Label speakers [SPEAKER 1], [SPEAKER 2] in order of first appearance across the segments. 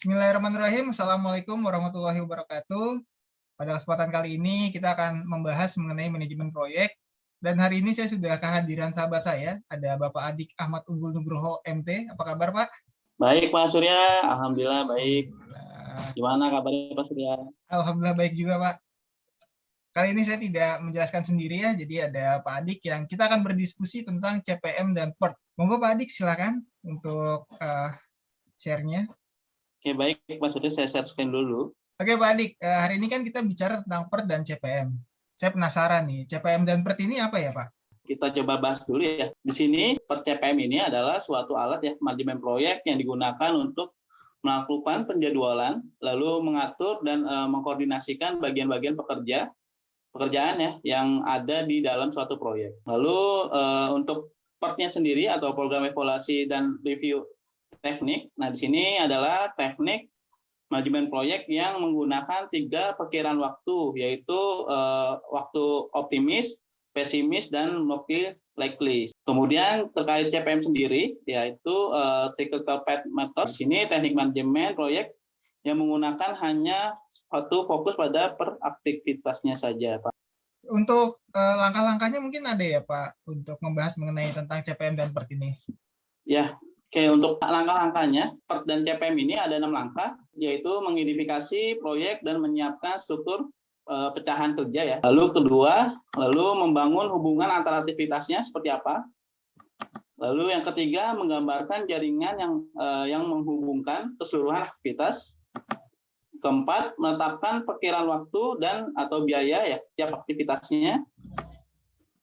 [SPEAKER 1] Bismillahirrahmanirrahim. Assalamualaikum warahmatullahi wabarakatuh. Pada kesempatan kali ini kita akan membahas mengenai manajemen proyek. Dan hari ini saya sudah kehadiran sahabat saya, ada Bapak Adik Ahmad Unggul Nugroho MT. Apa kabar, Pak?
[SPEAKER 2] Baik, Pak Surya. Alhamdulillah baik. Gimana kabarnya, Pak Surya?
[SPEAKER 1] Alhamdulillah baik juga, Pak. Kali ini saya tidak menjelaskan sendiri ya, jadi ada Pak Adik yang kita akan berdiskusi tentang CPM dan PERT. Monggo Pak Adik, silakan untuk share-nya.
[SPEAKER 2] Oke, baik Pak Surya, saya share screen dulu.
[SPEAKER 1] Oke Pak Adik, hari ini kan kita bicara tentang PERT dan CPM. Saya penasaran nih, CPM dan PERT ini apa ya Pak?
[SPEAKER 2] Kita coba bahas dulu ya. Di sini PERT CPM ini adalah suatu alat ya, manajemen proyek yang digunakan untuk melakukan penjadwalan, lalu mengatur dan mengkoordinasikan bagian-bagian pekerjaan ya yang ada di dalam suatu proyek. Lalu untuk PERT-nya sendiri atau program evaluasi dan review teknik. Nah, di sini adalah teknik manajemen proyek yang menggunakan 3 perkiraan waktu, yaitu waktu optimis, pesimis, dan likely. Kemudian terkait CPM sendiri, yaitu Critical Path Method. Di sini teknik manajemen proyek yang menggunakan hanya satu fokus pada per aktivitasnya saja, Pak.
[SPEAKER 1] Untuk langkah-langkahnya mungkin ada ya Pak, untuk membahas mengenai tentang CPM dan PERT ini?
[SPEAKER 2] Ya, oke, untuk langkah-langkahnya, PERT dan CPM ini ada 6 langkah, yaitu mengidentifikasi proyek dan menyiapkan struktur pecahan kerja ya. Lalu kedua, membangun hubungan antara aktivitasnya seperti apa. Lalu yang ketiga, menggambarkan jaringan yang menghubungkan keseluruhan aktivitas. Keempat, menetapkan perkiraan waktu dan atau biaya ya tiap aktivitasnya.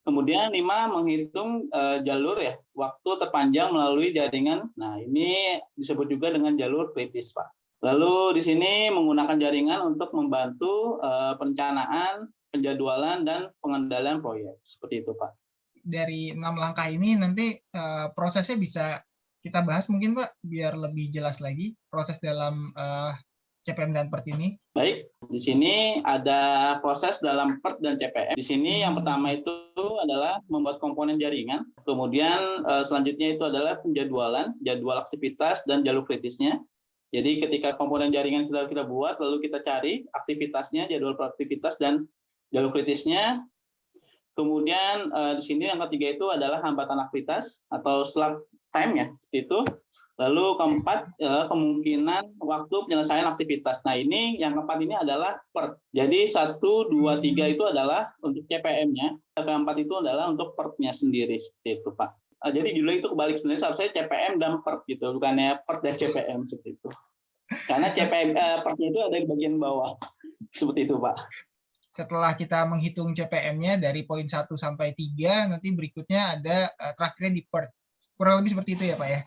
[SPEAKER 2] Kemudian 5, menghitung jalur ya, waktu terpanjang melalui jaringan. Nah, ini disebut juga dengan jalur kritis, Pak. Lalu di sini menggunakan jaringan untuk membantu perencanaan, penjadwalan, dan pengendalian proyek. Seperti itu, Pak.
[SPEAKER 1] Dari 6 langkah ini nanti prosesnya bisa kita bahas mungkin Pak, biar lebih jelas lagi proses dalam CPM dan PERT ini.
[SPEAKER 2] Baik, di sini ada proses dalam PERT dan CPM. Di sini yang pertama itu adalah membuat komponen jaringan. Kemudian selanjutnya itu adalah penjadwalan, jadwal aktivitas dan jalur kritisnya. Jadi ketika komponen jaringan kita buat, lalu kita cari aktivitasnya, jadwal aktivitas dan jalur kritisnya. Kemudian di sini yang ketiga itu adalah hambatan aktivitas atau slack time ya, seperti itu. Lalu keempat, kemungkinan waktu penyelesaian aktivitas. Nah, ini yang keempat ini adalah PERT. Jadi 1, 2, 3 itu adalah untuk CPM-nya. Keempat itu adalah untuk PERT-nya sendiri. Seperti itu, Pak. Jadi judulnya itu kebalik sebenarnya, seharusnya CPM dan PERT gitu, bukannya PERT dan CPM seperti itu. Karena CPM PERT-nya itu ada di bagian bawah. Seperti itu, Pak.
[SPEAKER 1] Setelah kita menghitung CPM-nya dari poin 1 sampai 3, nanti berikutnya ada terakhirnya di PERT. Kurang lebih seperti itu ya, Pak ya?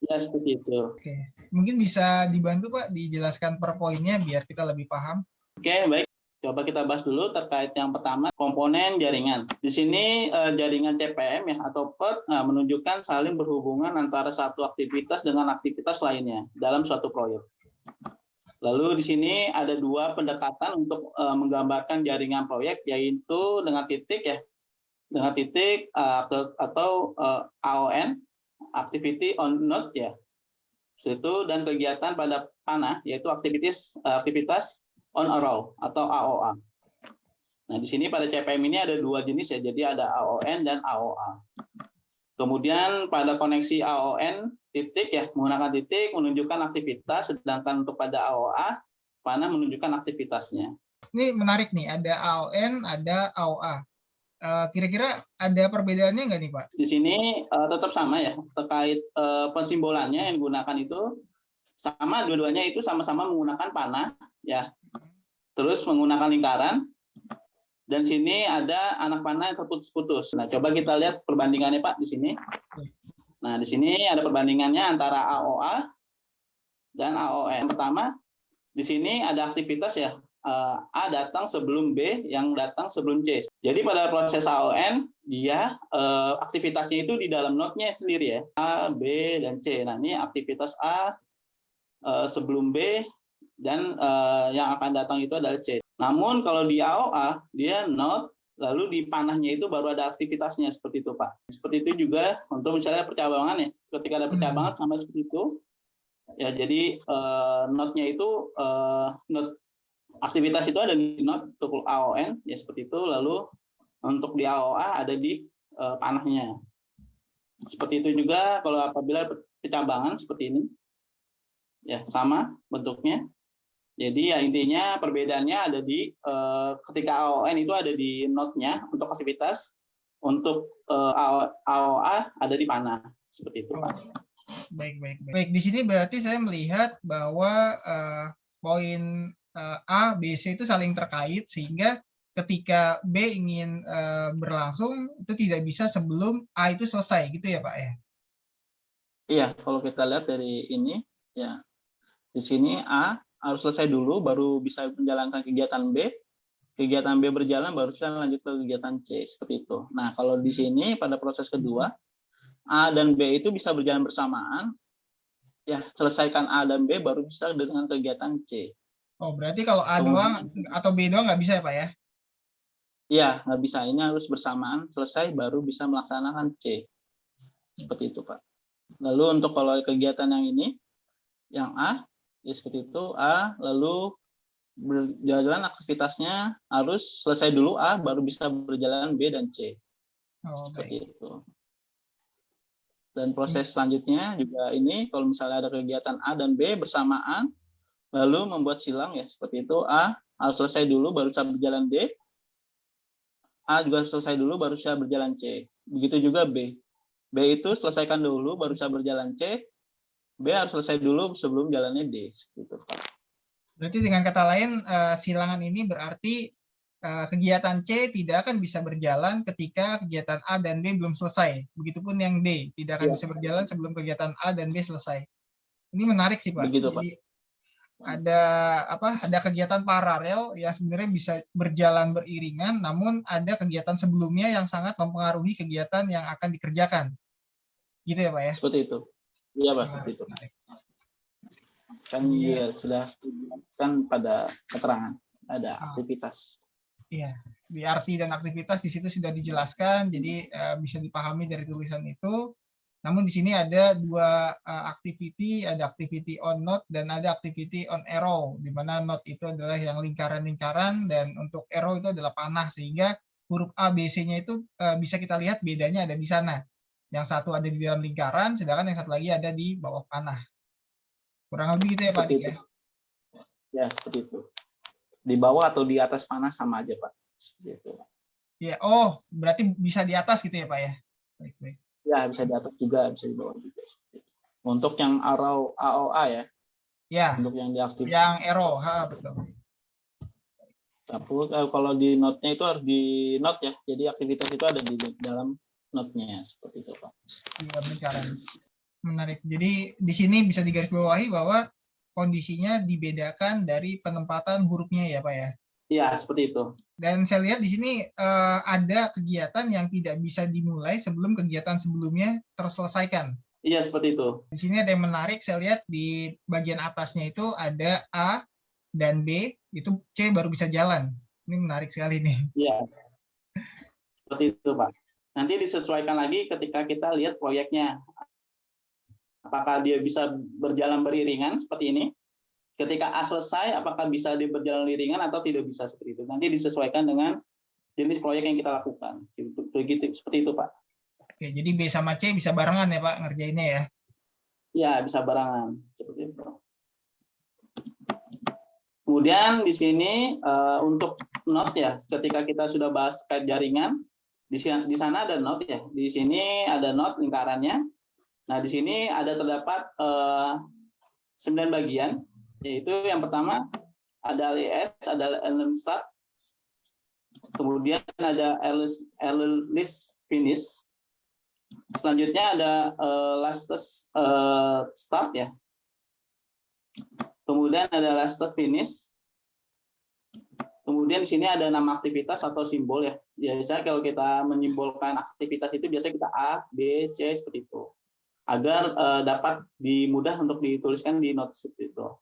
[SPEAKER 2] Ya, seperti itu.
[SPEAKER 1] Oke. Mungkin bisa dibantu Pak dijelaskan per poinnya biar kita lebih paham.
[SPEAKER 2] Oke, baik. Coba kita bahas dulu terkait yang pertama, komponen jaringan. Di sini jaringan CPM ya atau PERT menunjukkan saling berhubungan antara satu aktivitas dengan aktivitas lainnya dalam suatu proyek. Lalu di sini ada 2 pendekatan untuk menggambarkan jaringan proyek, yaitu dengan titik ya, dengan titik atau AON, activity on node ya, itu, dan kegiatan pada panah, yaitu aktivitas on arrow atau AOA. Nah, di sini pada CPM ini ada 2 jenis ya, jadi ada AON dan AOA. Kemudian pada koneksi AON titik ya, menggunakan titik menunjukkan aktivitas, sedangkan untuk pada AOA panah menunjukkan aktivitasnya.
[SPEAKER 1] Ini menarik nih, ada AON, ada AOA. Kira-kira ada perbedaannya nggak nih Pak?
[SPEAKER 2] Di sini tetap sama ya, terkait pensimbolannya yang digunakan itu sama, dua-duanya itu sama-sama menggunakan panah ya, terus menggunakan lingkaran, dan sini ada anak panah yang terputus-putus. Nah, coba kita lihat perbandingannya Pak di sini. Nah, di sini ada perbandingannya antara AOA dan AON. Pertama, di sini ada aktivitas ya, A datang sebelum B, yang datang sebelum C. Jadi pada proses AON, dia aktivitasnya itu di dalam node-nya sendiri ya, A, B, dan C. Nah, ini aktivitas A sebelum B, dan yang akan datang itu adalah C. Namun kalau di AOA, dia node, lalu di panahnya itu baru ada aktivitasnya, seperti itu Pak. Seperti itu juga untuk misalnya percabangan ya, ketika ada percabangan sama seperti itu. Ya, jadi node-nya itu node aktivitas itu ada di node tukul AON ya seperti itu. Lalu untuk di AOA ada di panahnya. Seperti itu juga kalau apabila kecabangan seperti ini. Ya, sama bentuknya. Jadi ya intinya perbedaannya ada di ketika AON itu ada di node-nya untuk aktivitas, untuk AOA ada di panah. Seperti itu, Pak.
[SPEAKER 1] Baik. Baik, di sini berarti saya melihat bahwa poin A, B, C itu saling terkait sehingga ketika B ingin berlangsung itu tidak bisa sebelum A itu selesai gitu ya Pak ya?
[SPEAKER 2] Iya, kalau kita lihat dari ini ya di sini A harus selesai dulu baru bisa menjalankan kegiatan B. Kegiatan B berjalan baru bisa lanjut ke kegiatan C seperti itu. Nah, kalau di sini pada proses kedua A dan B itu bisa berjalan bersamaan. Ya, selesaikan A dan B baru bisa dengan kegiatan C.
[SPEAKER 1] Oh, berarti kalau A doang atau B doang nggak bisa ya Pak ya?
[SPEAKER 2] Iya, nggak bisa. Ini harus bersamaan, selesai baru bisa melaksanakan C. Seperti itu, Pak. Lalu untuk kalau kegiatan yang ini, yang A, ya seperti itu, A, lalu berjalan aktivitasnya harus selesai dulu A, baru bisa berjalan B dan C.
[SPEAKER 1] Oh,
[SPEAKER 2] seperti
[SPEAKER 1] baik.
[SPEAKER 2] itu. Dan proses selanjutnya juga ini, kalau misalnya ada kegiatan A dan B bersamaan, lalu membuat silang ya, seperti itu, A harus selesai dulu, baru bisa berjalan B, A juga selesai dulu baru bisa berjalan C. Begitu juga B. B itu selesaikan dulu baru bisa berjalan C. B harus selesai dulu sebelum jalannya D. Gitu.
[SPEAKER 1] Berarti dengan kata lain silangan ini berarti kegiatan C tidak akan bisa berjalan ketika kegiatan A dan B belum selesai. Begitupun yang D tidak akan bisa berjalan sebelum kegiatan A dan B selesai. Ini menarik sih Pak.
[SPEAKER 2] Begitu,
[SPEAKER 1] Jadi
[SPEAKER 2] Pak.
[SPEAKER 1] ada kegiatan paralel yang sebenarnya bisa berjalan beriringan, namun ada kegiatan sebelumnya yang sangat mempengaruhi kegiatan yang akan dikerjakan. Gitu ya Pak ya?
[SPEAKER 2] Seperti itu. Iya Pak, seperti itu. Kan dia sudah dijelaskan pada keterangan ada aktivitas.
[SPEAKER 1] Iya, di arti dan aktivitas di situ sudah dijelaskan, jadi bisa dipahami dari tulisan itu. Namun di sini ada dua activity, ada activity on node dan ada activity on arrow, di mana node itu adalah yang lingkaran-lingkaran dan untuk arrow itu adalah panah, sehingga huruf A, B, C-nya itu bisa kita lihat bedanya ada di sana. Yang satu ada di dalam lingkaran, sedangkan yang satu lagi ada di bawah panah. Kurang lebih gitu ya Pak Dik ya?
[SPEAKER 2] Ya, seperti itu. Di bawah atau di atas panah sama aja Pak. Gitu.
[SPEAKER 1] Ya, oh berarti bisa di atas gitu ya Pak ya? Baik.
[SPEAKER 2] Ya, bisa di atas juga, bisa di bawah juga. Untuk yang arrow AOA ya.
[SPEAKER 1] Ya.
[SPEAKER 2] Untuk yang diaktifkan.
[SPEAKER 1] Yang arrow, betul.
[SPEAKER 2] Tapi kalau di node-nya itu harus di node ya. Jadi aktivitas itu ada di dalam node-nya seperti itu Pak.
[SPEAKER 1] Iya, bicara. Menarik. Jadi di sini bisa digarisbawahi bahwa kondisinya dibedakan dari penempatan hurufnya ya Pak ya?
[SPEAKER 2] Iya, seperti itu.
[SPEAKER 1] Dan saya lihat di sini ada kegiatan yang tidak bisa dimulai sebelum kegiatan sebelumnya terselesaikan.
[SPEAKER 2] Iya, seperti itu.
[SPEAKER 1] Di sini ada yang menarik, saya lihat di bagian atasnya itu ada A dan B, itu C baru bisa jalan. Ini menarik sekali nih.
[SPEAKER 2] Iya, seperti itu Pak. Nanti disesuaikan lagi ketika kita lihat proyeknya. Apakah dia bisa berjalan beriringan seperti ini? Ketika A selesai, apakah bisa dia berjalan beriringan atau tidak bisa seperti itu? Nanti disesuaikan dengan jenis proyek yang kita lakukan. Begitu, seperti itu Pak.
[SPEAKER 1] Oke, jadi B sama C bisa barengan ya Pak ngerjainnya ya?
[SPEAKER 2] Ya, bisa barengan seperti itu. Kemudian di sini untuk node ya, ketika kita sudah bahas terkait jaringan, di sana ada node ya. Di sini ada node lingkarannya. Nah, di sini ada terdapat 9 bagian, yaitu yang pertama ada LES, ada element start, kemudian ada list finish, selanjutnya ada lastest start ya, kemudian ada lastest finish, kemudian di sini ada nama aktivitas atau simbol ya. Biasanya kalau kita menyimbolkan aktivitas itu biasanya kita A, B, C seperti itu, agar dapat dimudah untuk dituliskan di notes itu.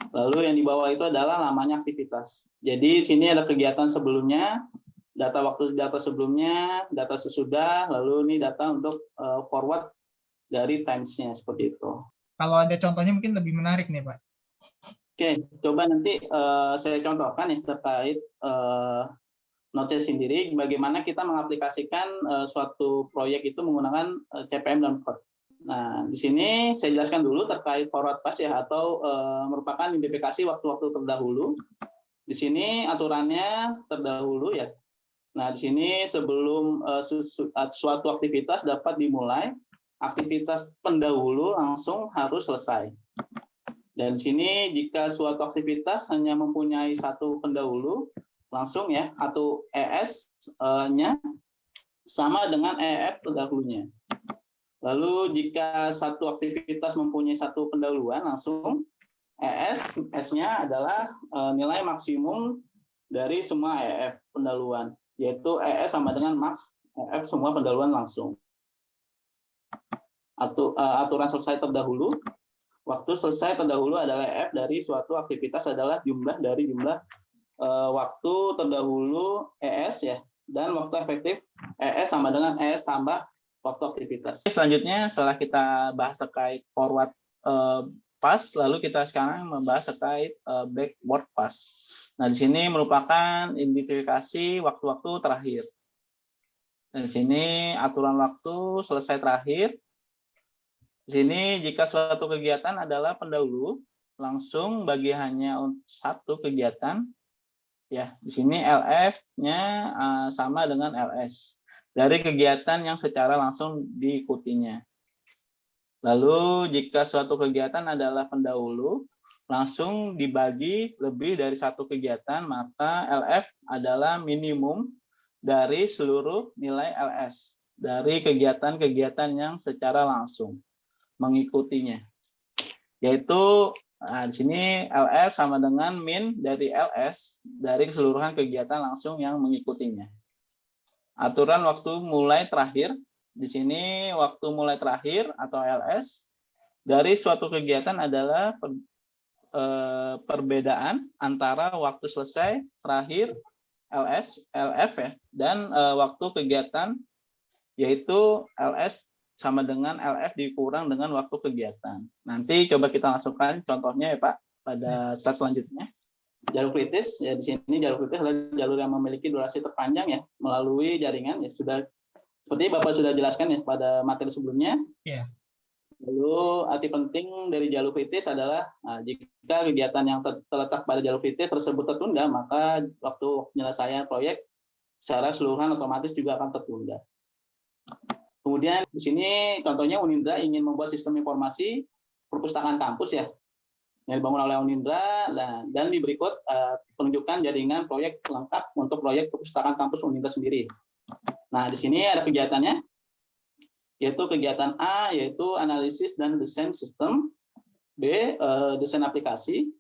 [SPEAKER 2] Lalu yang di bawah itu adalah namanya aktivitas. Jadi di sini ada kegiatan sebelumnya, data waktu data sebelumnya, data sesudah, lalu ini data untuk forward dari times-nya seperti itu.
[SPEAKER 1] Kalau ada contohnya mungkin lebih menarik nih, Pak.
[SPEAKER 2] Oke, coba nanti saya contohkan ya terkait Node.js sendiri, bagaimana kita mengaplikasikan suatu proyek itu menggunakan CPM dan PERT. Nah, di sini saya jelaskan dulu terkait forward pass ya, atau merupakan identifikasi waktu-waktu terdahulu. Di sini aturannya terdahulu ya. Nah, di sini sebelum suatu aktivitas dapat dimulai, aktivitas pendahulu langsung harus selesai. Dan di sini jika suatu aktivitas hanya mempunyai satu pendahulu, langsung ya, atau ES-nya sama dengan EF terdahulunya. Lalu jika satu aktivitas mempunyai satu pendahuluan, langsung ES-nya adalah nilai maksimum dari semua EF pendahuluan, yaitu ES sama dengan max EF semua pendahuluan langsung. Aturan selesai terdahulu, waktu selesai terdahulu adalah EF dari suatu aktivitas adalah jumlah dari jumlah waktu terdahulu ES ya, dan waktu efektif ES sama dengan ES tambah waktu aktivitas. Selanjutnya setelah kita bahas terkait forward pass, lalu kita sekarang membahas terkait backward pass. Nah, di sini merupakan identifikasi waktu-waktu terakhir. Dan di sini aturan waktu selesai terakhir. Di sini jika suatu kegiatan adalah pendahulu, langsung bagi hanya satu kegiatan. Ya, di sini LF-nya sama dengan LS dari kegiatan yang secara langsung diikutinya. Lalu jika suatu kegiatan adalah pendahulu, langsung dibagi lebih dari satu kegiatan, maka LF adalah minimum dari seluruh nilai LS dari kegiatan-kegiatan yang secara langsung mengikutinya. Yaitu di sini LF sama dengan min dari LS dari keseluruhan kegiatan langsung yang mengikutinya. Aturan waktu mulai terakhir, di sini waktu mulai terakhir atau LS dari suatu kegiatan adalah perbedaan antara waktu selesai terakhir LF ya, dan waktu kegiatan, yaitu LS sama dengan LF dikurang dengan waktu kegiatan. Nanti coba kita masukkan contohnya ya Pak pada slide selanjutnya. Jalur kritis ya, di sini jalur kritis adalah jalur yang memiliki durasi terpanjang ya melalui jaringan ya, sudah seperti Bapak sudah jelaskan ya pada materi sebelumnya. Yeah. Lalu arti penting dari jalur kritis adalah jika kegiatan yang terletak pada jalur kritis tersebut tertunda, maka waktu penyelesaian proyek secara keseluruhan otomatis juga akan tertunda. Kemudian di sini contohnya Unindra ingin membuat sistem informasi perpustakaan kampus ya, yang dibangun oleh Unindra, dan di berikut penunjukan jaringan proyek lengkap untuk proyek perpustakaan kampus Unindra sendiri. Nah, di sini ada kegiatannya, yaitu kegiatan A, yaitu analisis dan desain sistem, B, desain aplikasi,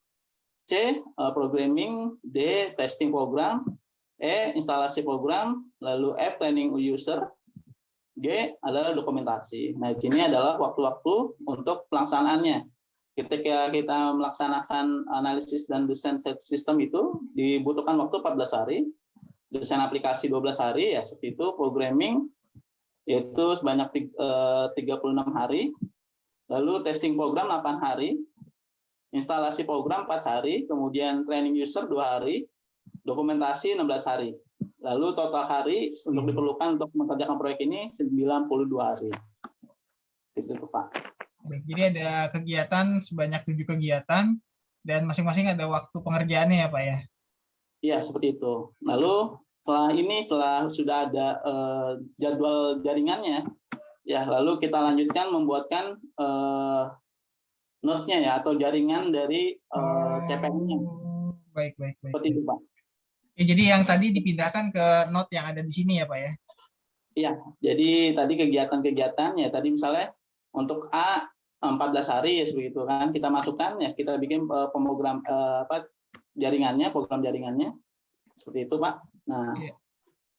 [SPEAKER 2] C, programming, D, testing program, E, instalasi program, lalu F, training user, G adalah dokumentasi. Nah, di sini adalah waktu-waktu untuk pelaksanaannya. Ketika kita melaksanakan analisis dan desain sistem itu dibutuhkan waktu 14 hari, desain aplikasi 12 hari ya, seperti itu, programming yaitu sebanyak 36 hari, lalu testing program 8 hari, instalasi program 4 hari, kemudian training user 2 hari, dokumentasi 16 hari. Lalu total hari untuk diperlukan untuk mengerjakan proyek ini 92 hari. Itu Pak.
[SPEAKER 1] Jadi ada kegiatan sebanyak 7 kegiatan dan masing-masing ada waktu pengerjaannya ya Pak ya?
[SPEAKER 2] Iya, seperti itu. Lalu setelah sudah ada jadwal jaringannya, ya lalu kita lanjutkan membuatkan node-nya ya, atau jaringan dari CPM-nya.
[SPEAKER 1] Baik.
[SPEAKER 2] Seperti itu Pak.
[SPEAKER 1] Ya, jadi yang tadi dipindahkan ke node yang ada di sini ya Pak ya? Iya,
[SPEAKER 2] jadi tadi kegiatan-kegiatan ya, tadi misalnya untuk A 14 hari ya seperti itu kan, kita masukkan ya, kita bikin program jaringannya, program jaringannya seperti itu Pak. Nah,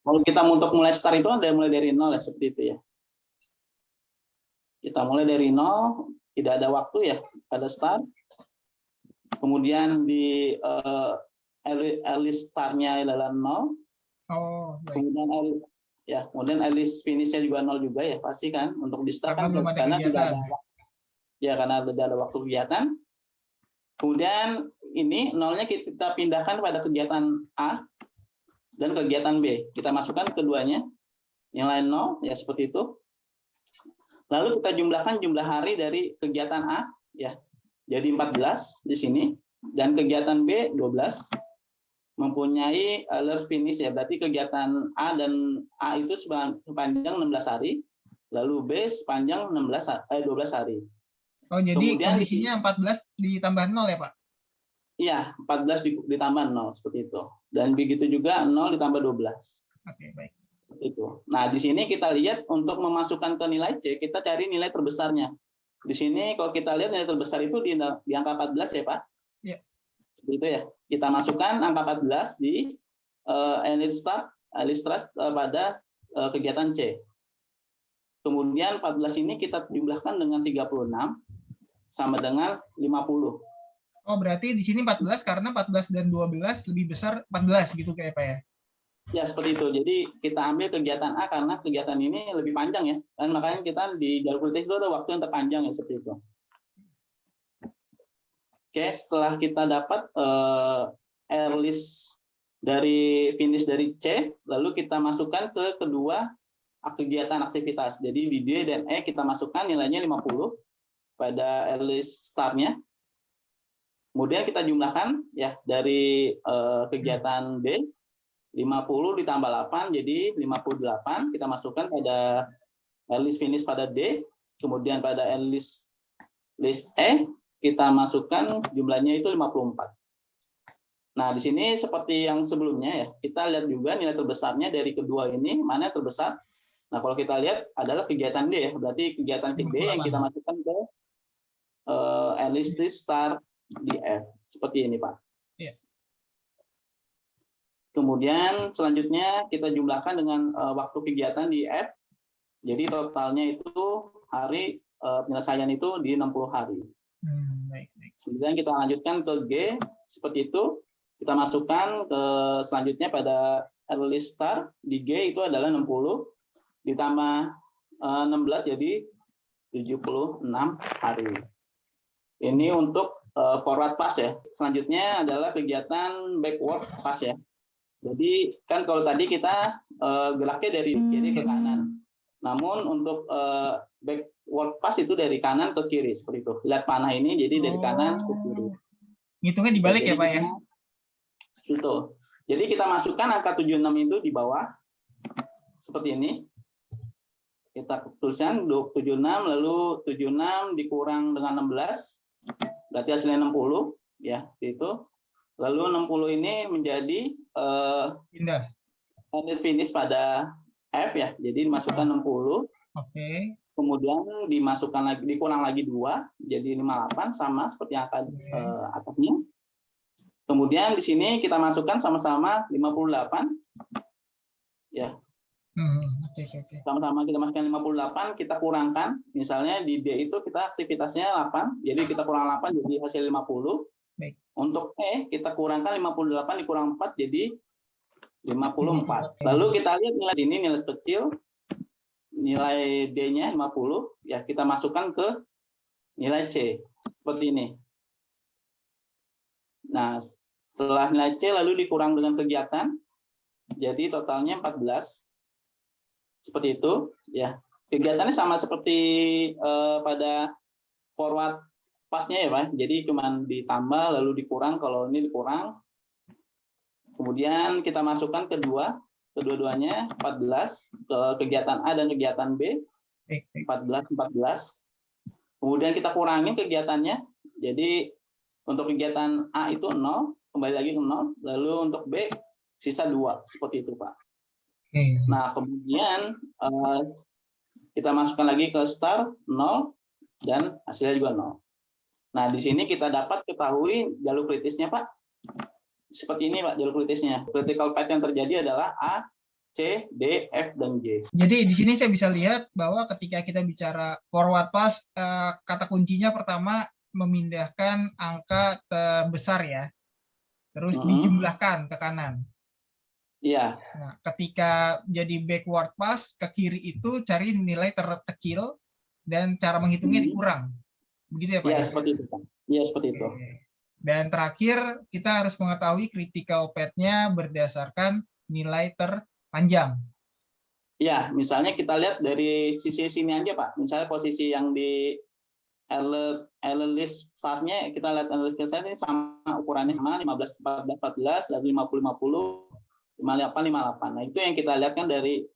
[SPEAKER 2] kalau kita untuk mulai start itu ada mulai dari nol ya, seperti itu ya. Kita mulai dari nol, tidak ada waktu ya, ada start. Kemudian di early start-nya adalah 0.
[SPEAKER 1] Oh, baik.
[SPEAKER 2] Kemudian early finish-nya juga 0 juga ya, pasti kan untuk di start kan
[SPEAKER 1] karena
[SPEAKER 2] tidak ada. ya karena ada waktu kegiatan. Kemudian ini nolnya kita pindahkan pada kegiatan A dan kegiatan B. Kita masukkan keduanya, yang lain 0, ya seperti itu. Lalu kita jumlahkan jumlah hari dari kegiatan A, ya. Jadi 14 di sini, dan kegiatan B 12 mempunyai alert finish, ya. Berarti kegiatan A dan A itu sepanjang 16 hari, lalu B sepanjang 12 hari.
[SPEAKER 1] Oh, jadi
[SPEAKER 2] Kemudian
[SPEAKER 1] kondisinya 14 ditambah 0 ya, Pak?
[SPEAKER 2] Iya, 14 ditambah 0 seperti itu. Dan begitu juga 0 ditambah 12.
[SPEAKER 1] Oke, baik.
[SPEAKER 2] Itu. Nah, di sini kita lihat untuk memasukkan ke nilai C, kita cari nilai terbesarnya. Di sini kalau kita lihat nilai terbesar itu di angka 14 ya, Pak?
[SPEAKER 1] Iya.
[SPEAKER 2] Seperti itu ya. Kita masukkan angka 14 di list start pada kegiatan C. Kemudian 14 ini kita jumlahkan dengan 36 sama dengan 50.
[SPEAKER 1] Oh, berarti di sini 14 karena 14 dan 12 lebih besar 14 gitu kayak Pak ya?
[SPEAKER 2] Ya, seperti itu. Jadi kita ambil kegiatan A karena kegiatan ini lebih panjang ya. Dan makanya kita di jalur kritis itu ada waktu yang terpanjang ya, seperti itu. Oke, setelah kita dapat R list dari finish dari C, lalu kita masukkan ke kedua kegiatan aktivitas. Jadi di D dan E kita masukkan nilainya 50 pada R list start-nya. Kemudian kita jumlahkan ya dari kegiatan B 50 ditambah 8 jadi 58, kita masukkan pada list finish pada D, kemudian pada list E kita masukkan jumlahnya itu 54. Nah, di sini seperti yang sebelumnya ya, kita lihat juga nilai terbesarnya dari kedua ini mana terbesar. Nah, kalau kita lihat adalah kegiatan D ya, berarti kegiatan D yang kita masukkan ke list start di F. Seperti ini, Pak.
[SPEAKER 1] Iya.
[SPEAKER 2] Kemudian selanjutnya kita jumlahkan dengan waktu kegiatan di F. Jadi totalnya itu hari penyelesaian itu di 60 hari.
[SPEAKER 1] Baik, baik.
[SPEAKER 2] Kemudian kita lanjutkan ke G seperti itu. Kita masukkan ke selanjutnya pada early start di G itu adalah 60 ditambah 16 jadi 76 hari. Ini untuk forward pass ya. Selanjutnya adalah kegiatan backward pass ya. Jadi kan kalau tadi kita geraknya dari kiri ke kanan. Namun untuk backward pass itu dari kanan ke kiri seperti itu. Lihat panah ini jadi dari kanan ke kiri.
[SPEAKER 1] Ngitungnya dibalik ya, Pak ya?
[SPEAKER 2] Betul. Jadi kita masukkan angka 76 itu di bawah. Seperti ini. Kita tuliskan 76 lalu 76 dikurang dengan 16. Berarti hasilnya 60 ya, itu. Lalu 60 ini menjadi
[SPEAKER 1] pindah.
[SPEAKER 2] Finish pada F ya. Jadi dimasukkan 60.
[SPEAKER 1] Oke.
[SPEAKER 2] Kemudian dimasukkan lagi, dikurang lagi 2 jadi 58 sama seperti angka atasnya. Kemudian di sini kita masukkan sama-sama 58. Ya.
[SPEAKER 1] Oke.
[SPEAKER 2] Sama-sama kita masukkan 58, kita kurangkan. Misalnya di D itu kita aktivitasnya 8, jadi kita kurang 8 jadi hasil 50.
[SPEAKER 1] Baik.
[SPEAKER 2] Untuk E kita kurangkan 58 dikurang 4 jadi 54. Lalu kita lihat nilai sini nilai kecil, nilai D-nya 50, ya kita masukkan ke nilai C seperti ini. Nah, setelah nilai C lalu dikurang dengan kegiatan, jadi totalnya 14. Seperti itu, ya. Kegiatannya sama seperti pada forward pass-nya ya, Pak. Jadi cuma ditambah lalu dikurang, kalau ini dikurang. Kemudian kita masukkan kedua-duanya 14 ke kegiatan A dan kegiatan B. 14. Kemudian kita kurangi kegiatannya. Jadi untuk kegiatan A itu 0, kembali lagi ke 0. Lalu untuk B sisa 2, seperti itu, Pak. Nah, kemudian kita masukkan lagi ke start 0 dan hasilnya juga 0. Nah, di sini kita dapat ketahui jalur kritisnya, Pak. Seperti ini, Pak, jalur kritisnya. Critical path yang terjadi adalah A, C, D, F, dan G.
[SPEAKER 1] Jadi di sini saya bisa lihat bahwa ketika kita bicara forward pass, kata kuncinya pertama memindahkan angka terbesar ya, terus dijumlahkan ke kanan.
[SPEAKER 2] Iya.
[SPEAKER 1] Nah, ketika jadi backward pass ke kiri itu cari nilai terkecil dan cara menghitungnya dikurang. Begitu ya Pak
[SPEAKER 2] Iya,
[SPEAKER 1] ya?
[SPEAKER 2] seperti itu, Pak. Iya, seperti itu.
[SPEAKER 1] Oke. Dan terakhir, kita harus mengetahui critical path-nya berdasarkan nilai terpanjang.
[SPEAKER 2] Ya, misalnya kita lihat dari sisi sini aja, Pak. Misalnya posisi yang di list startnya, kita lihat analyst start ini sama, ukurannya sama, 15, 14, 14, lalu 50, 50, 58, 58. Nah, itu yang kita lihat kan dari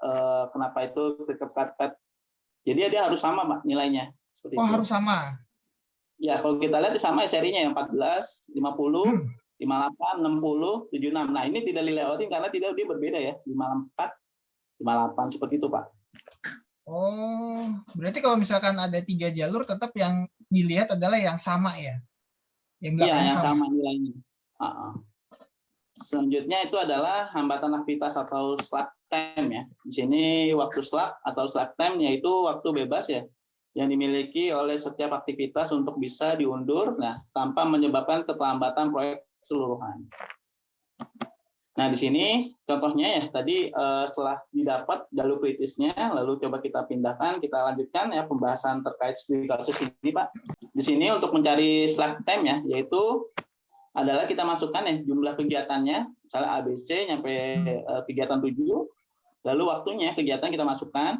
[SPEAKER 2] kenapa itu critical path. Jadi dia harus sama, Pak, nilainya. Seperti
[SPEAKER 1] Oh,
[SPEAKER 2] itu.
[SPEAKER 1] harus sama.
[SPEAKER 2] Ya, kalau kita lihat sama serinya yang 14, 50, 58, 60, 76. Nah, ini tidak dilewatin karena tidak dia berbeda ya. 54, 58 seperti itu, Pak.
[SPEAKER 1] Oh, berarti kalau misalkan ada 3 jalur, tetap yang dilihat adalah yang sama ya? Yang
[SPEAKER 2] Iya,
[SPEAKER 1] belakangnya
[SPEAKER 2] yang
[SPEAKER 1] sama.
[SPEAKER 2] sama nilainya. Selanjutnya itu adalah hambatan aktivitas atau slack time ya. Di sini waktu slack atau slack time yaitu waktu bebas ya, yang dimiliki oleh setiap aktivitas untuk bisa diundur, nah tanpa menyebabkan keterlambatan proyek keseluruhan. Nah di sini contohnya ya tadi setelah didapat jalur kritisnya, lalu coba kita pindahkan, kita lanjutkan ya pembahasan terkait studi kasus ini Pak. Di sini untuk mencari slack time ya, yaitu adalah kita masukkan ya jumlah kegiatannya, misalnya ABC nyampe kegiatan 7, lalu waktunya kegiatan kita masukkan,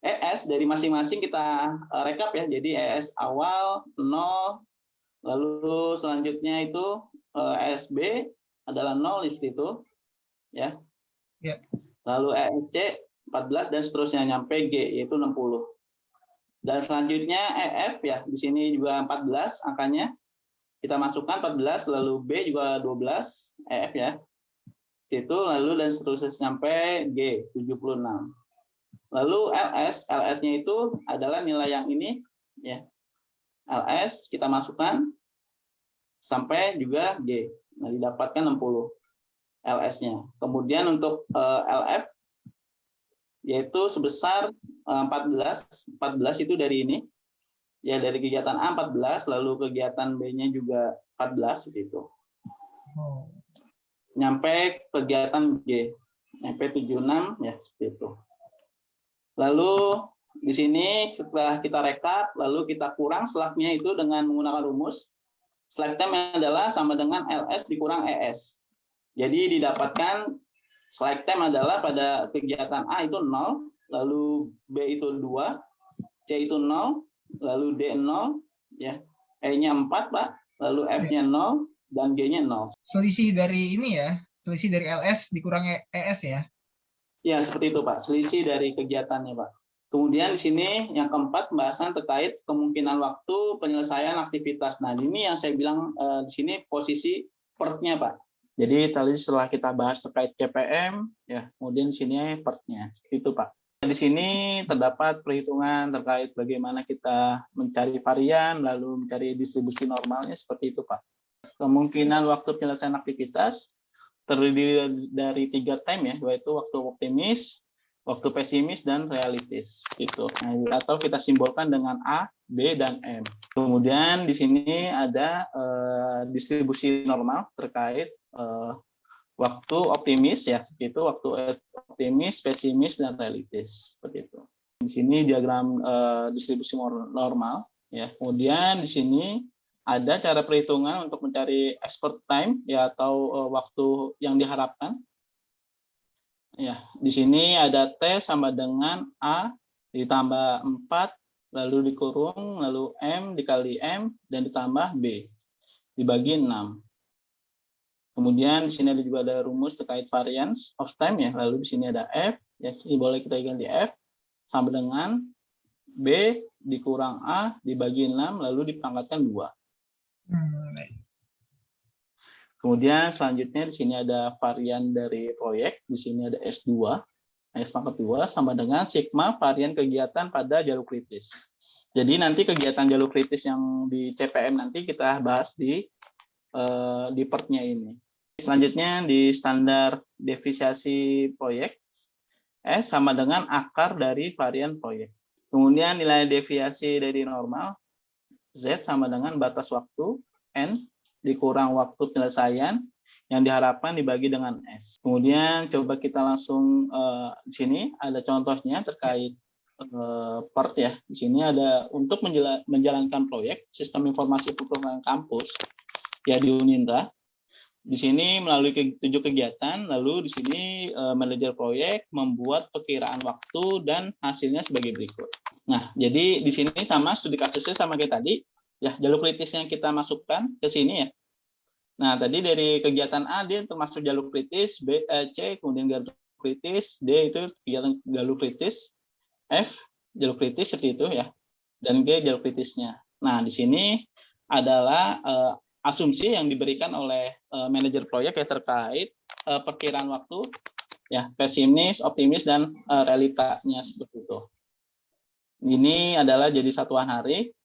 [SPEAKER 2] ES dari masing-masing kita rekap ya, jadi ES awal 0, lalu selanjutnya itu ESB adalah 0 seperti itu ya.
[SPEAKER 1] Ya.
[SPEAKER 2] Lalu ESC 14 dan seterusnya nyampe G yaitu 60. Dan selanjutnya EF ya, di sini juga 14 angkanya. Kita masukkan 14, lalu B juga 12, EF ya. Itu lalu dan seterusnya sampai G 76. Lalu LS-nya itu adalah nilai yang ini ya. LS kita masukkan sampai juga G. Nah, didapatkan 60 LS-nya. Kemudian untuk LF yaitu sebesar 14 itu dari ini. Ya dari kegiatan A 14, lalu kegiatan B-nya juga 14 seperti itu.
[SPEAKER 1] Oh.
[SPEAKER 2] Nyampe kegiatan G, nyampe 76 ya seperti itu. Lalu di sini setelah kita rekap, lalu kita kurang slack-nya itu dengan menggunakan rumus. Slack time adalah sama dengan LS dikurang ES. Jadi didapatkan slack time adalah pada kegiatan A itu 0, lalu B itu 2, C itu 0, lalu D 0, ya, E-nya 4, Pak, lalu F-nya 0, dan G-nya 0.
[SPEAKER 1] Selisih dari ini ya, selisih dari LS dikurang ES ya?
[SPEAKER 2] Ya, seperti itu, Pak. Selisih dari kegiatannya, Pak. Kemudian di sini yang keempat, pembahasan terkait kemungkinan waktu penyelesaian aktivitas. Nah, ini yang saya bilang di sini posisi PERT-nya, Pak. Jadi tadi setelah kita bahas terkait CPM, ya, kemudian di sini PERT-nya. Seperti itu, Pak. Di sini terdapat perhitungan terkait bagaimana kita mencari varian, lalu mencari distribusi normalnya, seperti itu, Pak. Kemungkinan waktu penyelesaian aktivitas terdiri dari 3 time ya, yaitu waktu optimis, waktu pesimis, dan realistis. Gitu. Nah, atau kita simbolkan dengan A, B, dan M. Kemudian di sini ada distribusi normal terkait waktu optimis ya, itu waktu optimis, pesimis, dan realistis seperti itu. Di sini diagram distribusi normal ya. Kemudian di sini ada cara perhitungan untuk mencari expert time ya atau waktu yang diharapkan. Ya, di sini ada T sama dengan A ditambah 4 lalu dikurung lalu M dikali M dan ditambah B dibagi 6. Kemudian di sini ada juga ada rumus terkait variance of time ya. Lalu di sini ada F, ya ini boleh kita ganti F sama dengan B dikurang A dibagi 6 lalu dipangkatkan 2. Kemudian selanjutnya di sini ada varian dari proyek, di sini ada S2, S pangkat 2 sama dengan sigma varian kegiatan pada jalur kritis. Jadi nanti kegiatan jalur kritis yang di CPM nanti kita bahas di PERT-nya ini. Selanjutnya di standar defisiasi proyek, S sama dengan akar dari varian proyek. Kemudian nilai deviasi dari normal, Z sama dengan batas waktu, N dikurang waktu penyelesaian yang diharapkan dibagi dengan S. Kemudian coba kita langsung di sini ada contohnya terkait part ya. Di sini ada untuk menjalankan proyek sistem informasi pertukaran kampus ya di Unindra. Di sini melalui 7 kegiatan, lalu di sini manajer proyek membuat perkiraan waktu dan hasilnya sebagai berikut. Nah, jadi di sini sama studi kasusnya sama kayak tadi, ya jalur kritis yang kita masukkan ke sini ya. Nah, tadi dari kegiatan A dia termasuk jalur kritis, B, C kemudian jalur kritis, D itu kegiatan jalur kritis, F jalur kritis seperti itu ya, dan G jalur kritisnya. Nah, di sini adalah asumsi yang diberikan oleh manajer proyek ya terkait perkiraan waktu ya, pesimis, optimis dan realitanya seperti itu. Ini adalah jadi satuan hari.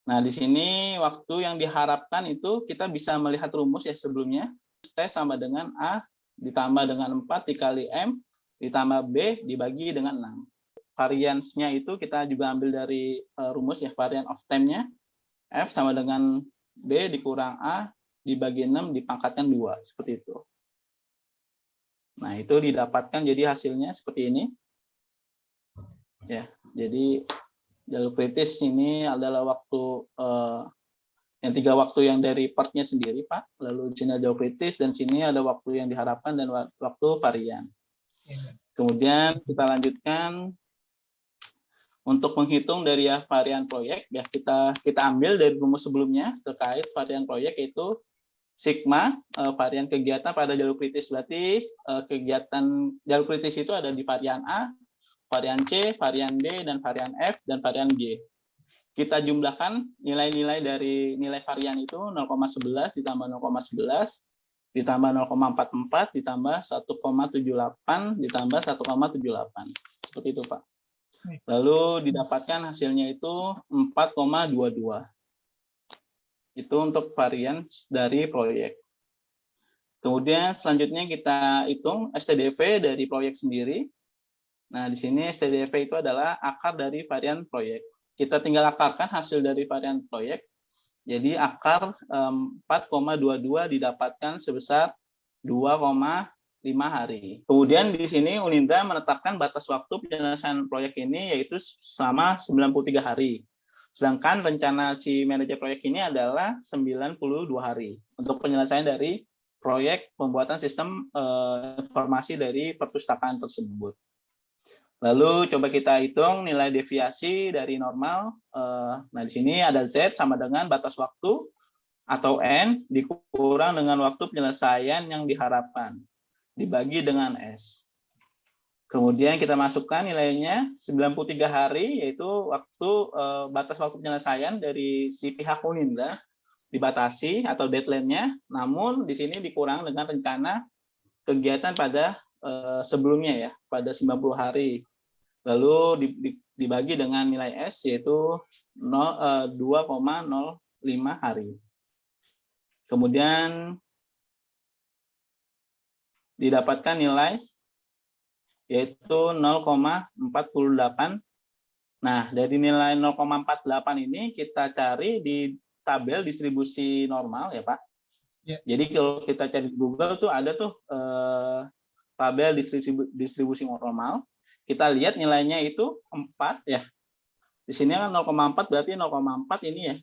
[SPEAKER 2] Nah, di sini waktu yang diharapkan itu kita bisa melihat rumus ya sebelumnya. T sama dengan A ditambah dengan 4 dikali M ditambah B dibagi dengan 6. Variansnya itu kita juga ambil dari rumus ya, varian of time-nya. F sama dengan B dikurang A dibagi 6 dipangkatkan 2, seperti itu. Nah, itu didapatkan jadi hasilnya seperti ini. Ya, jadi jalur kritis ini adalah waktu yang 3 waktu yang dari partnya sendiri, Pak. Lalu di sini ada jalur kritis dan sini ada waktu yang diharapkan dan waktu varian. Kemudian kita lanjutkan untuk menghitung dari varian proyek ya kita ambil dari rumus sebelumnya terkait varian proyek yaitu sigma varian kegiatan pada jalur kritis. Berarti kegiatan jalur kritis itu ada di varian A, varian C, varian D dan varian F dan varian G. Kita jumlahkan nilai-nilai dari nilai varian itu 0,11 ditambah 0,11 ditambah 0,44 ditambah 1,78 ditambah 1,78. Seperti itu, Pak. Lalu didapatkan hasilnya itu 4,22. Itu untuk varian dari proyek. Kemudian selanjutnya kita hitung STDV dari proyek sendiri. Nah, di sini STDV itu adalah akar dari varian proyek. Kita tinggal akarkan hasil dari varian proyek. Jadi akar 4,22 didapatkan sebesar 2,5 hari. Kemudian di sini Unindra menetapkan batas waktu penyelesaian proyek ini yaitu selama 93 hari. Sedangkan rencana si manajer proyek ini adalah 92 hari untuk penyelesaian dari proyek pembuatan sistem informasi dari perpustakaan tersebut. Lalu coba kita hitung nilai deviasi dari normal. Nah, di sini ada Z sama dengan batas waktu atau N dikurang dengan waktu penyelesaian yang diharapkan dibagi dengan S. Kemudian kita masukkan nilainya 93 hari, yaitu waktu batas waktu penyelesaian dari si pihak Unindra dibatasi atau deadline-nya, namun di sini dikurang dengan rencana kegiatan pada sebelumnya ya, pada 90 hari. Lalu dibagi dengan nilai S yaitu 2,05 hari. Kemudian didapatkan nilai yaitu 0,48. Nah, dari nilai 0,48 ini kita cari di tabel distribusi normal ya, Pak. Ya. Jadi kalau kita cari di Google tuh ada tuh tabel distribusi normal. Kita lihat nilainya itu 4 ya. Di sini kan 0,4 berarti 0,4 ini ya.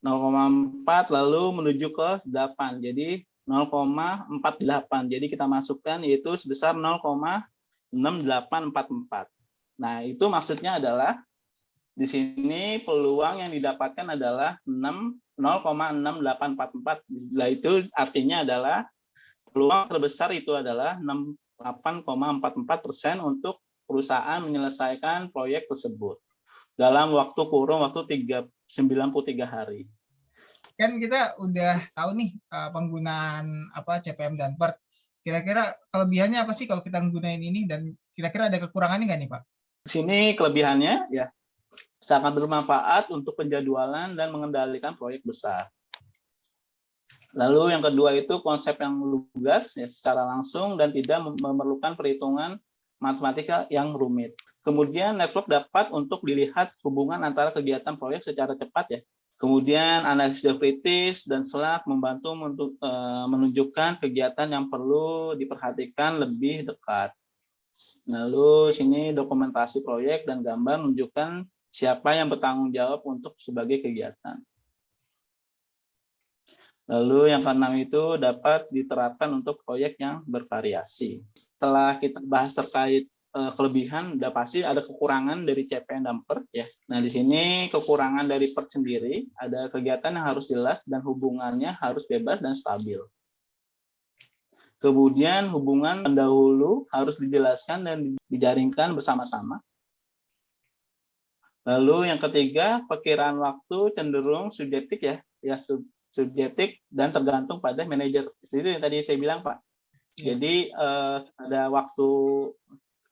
[SPEAKER 2] 0,4 lalu menuju ke 8. Jadi 0,48. Jadi kita masukkan yaitu sebesar 0,6844. Nah, itu maksudnya adalah di sini peluang yang didapatkan adalah 0,6844. Nah, itu artinya adalah peluang terbesar itu adalah 68,44% untuk perusahaan menyelesaikan proyek tersebut dalam kurun waktu 93 hari.
[SPEAKER 1] Kan kita udah tahu nih penggunaan CPM dan PERT. Kira-kira kelebihannya apa sih kalau kita menggunakan ini dan kira-kira ada kekurangannya nggak nih, Pak?
[SPEAKER 2] Di sini kelebihannya ya sangat bermanfaat untuk penjadwalan dan mengendalikan proyek besar. Lalu yang kedua itu konsep yang lugas ya, secara langsung dan tidak memerlukan perhitungan matematika yang rumit. Kemudian network dapat untuk dilihat hubungan antara kegiatan proyek secara cepat ya. Kemudian analisis kritis dan SLAC membantu menunjukkan kegiatan yang perlu diperhatikan lebih dekat. Lalu sini dokumentasi proyek dan gambar menunjukkan siapa yang bertanggung jawab untuk sebagai kegiatan. Lalu yang keenam itu dapat diterapkan untuk proyek yang bervariasi. Setelah kita bahas terkait kelebihan, udah pasti ada kekurangan dari CPM dan PERT ya. Nah, di sini kekurangan dari PERT sendiri ada kegiatan yang harus jelas dan hubungannya harus bebas dan stabil. Kemudian hubungan pendahulu harus dijelaskan dan dijaringkan bersama-sama. Lalu yang ketiga, perkiraan waktu cenderung subjektif ya subjektif dan tergantung pada manajer. Itu yang tadi saya bilang, Pak. Jadi ada waktu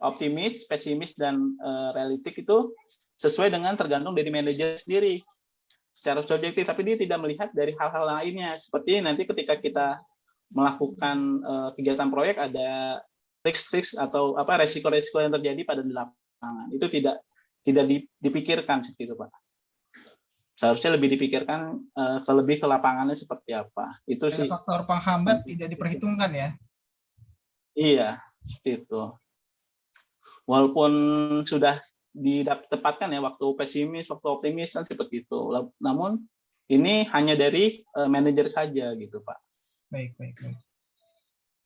[SPEAKER 2] optimis, pesimis, dan realistik itu sesuai dengan tergantung dari manajer sendiri secara subjektif, tapi dia tidak melihat dari hal-hal lainnya. Seperti nanti ketika kita melakukan kegiatan proyek ada risk atau resiko-resiko yang terjadi pada di lapangan. Itu tidak dipikirkan seperti itu, Pak. Seharusnya lebih dipikirkan lebih ke lapangannya seperti apa. Itu sih.
[SPEAKER 1] Faktor penghambat tidak diperhitungkan ya?
[SPEAKER 2] Iya, seperti itu. Walaupun sudah ditempatkan ya waktu pesimis, waktu optimis kan seperti itu. Namun ini hanya dari manajer saja gitu, Pak.
[SPEAKER 1] Baik.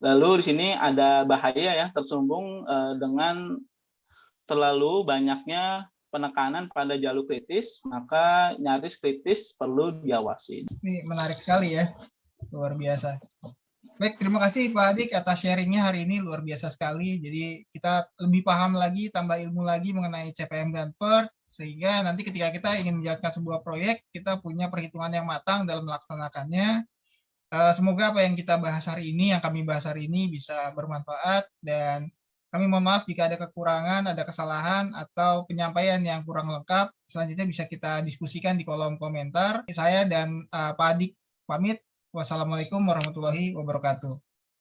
[SPEAKER 2] Lalu di sini ada bahaya ya tersumbung dengan terlalu banyaknya penekanan pada jalur kritis, maka nyaris kritis perlu diawasi.
[SPEAKER 1] Ini menarik sekali ya, luar biasa. Baik, terima kasih Pak Adik atas sharingnya hari ini, luar biasa sekali. Jadi kita lebih paham lagi, tambah ilmu lagi mengenai CPM dan PERT, sehingga nanti ketika kita ingin menjalankan sebuah proyek, kita punya perhitungan yang matang dalam melaksanakannya. Semoga apa yang kita bahas hari ini, yang kami bahas hari ini bisa bermanfaat, dan kami mohon maaf jika ada kekurangan, ada kesalahan, atau penyampaian yang kurang lengkap. Selanjutnya bisa kita diskusikan di kolom komentar. Saya dan Pak Adik pamit. Wassalamualaikum warahmatullahi wabarakatuh.